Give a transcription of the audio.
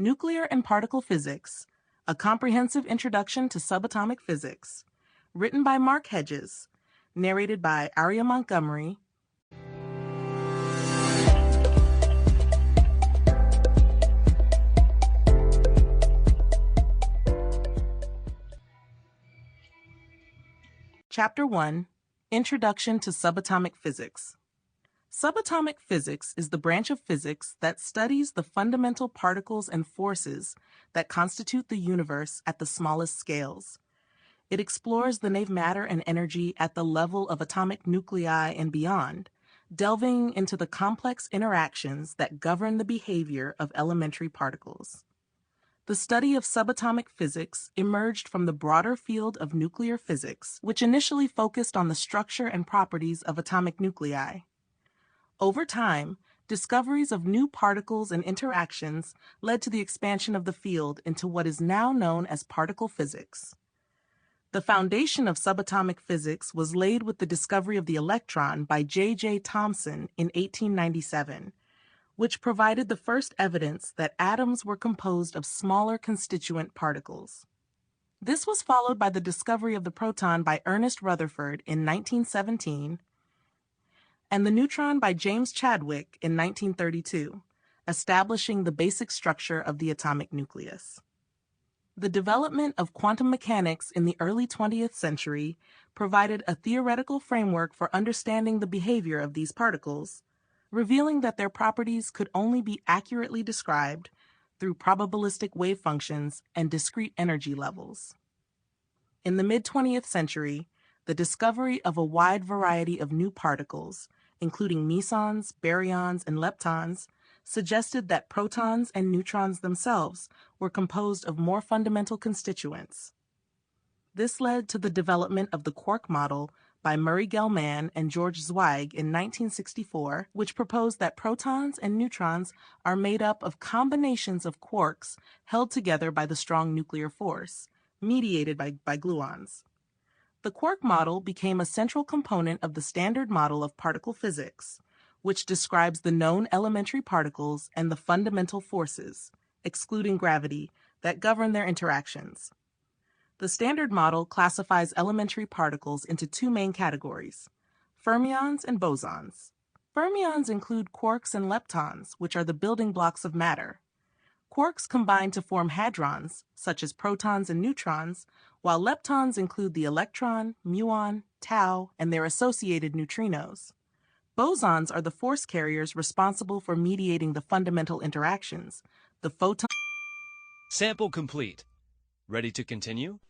Nuclear and Particle Physics, A Comprehensive Introduction to Subatomic Physics, written by Mark Hedges, narrated by Aria Montgomery. Chapter 1, Introduction to Subatomic Physics. Subatomic physics is the branch of physics that studies the fundamental particles and forces that constitute the universe at the smallest scales. It explores the matter and energy at the level of atomic nuclei and beyond, delving into the complex interactions that govern the behavior of elementary particles. The study of subatomic physics emerged from the broader field of nuclear physics, which initially focused on the structure and properties of atomic nuclei. Over time, discoveries of new particles and interactions led to the expansion of the field into what is now known as particle physics. The foundation of subatomic physics was laid with the discovery of the electron by J.J. Thomson in 1897, which provided the first evidence that atoms were composed of smaller constituent particles. This was followed by the discovery of the proton by Ernest Rutherford in 1917, and the neutron by James Chadwick in 1932, establishing the basic structure of the atomic nucleus. The development of quantum mechanics in the early 20th century provided a theoretical framework for understanding the behavior of these particles, revealing that their properties could only be accurately described through probabilistic wave functions and discrete energy levels. In the mid-20th century, the discovery of a wide variety of new particles, including mesons, baryons, and leptons, suggested that protons and neutrons themselves were composed of more fundamental constituents. This led to the development of the quark model by Murray Gell-Mann and George Zweig in 1964, which proposed that protons and neutrons are made up of combinations of quarks held together by the strong nuclear force, mediated by gluons. The quark model became a central component of the standard model of particle physics, which describes the known elementary particles and the fundamental forces, excluding gravity, that govern their interactions. The standard model classifies elementary particles into two main categories, fermions and bosons. Fermions include quarks and leptons, which are the building blocks of matter. Quarks combine to form hadrons, such as protons and neutrons, while leptons include the electron, muon, tau, and their associated neutrinos. Bosons are the force carriers responsible for mediating the fundamental interactions, the photon. Sample complete. Ready to continue?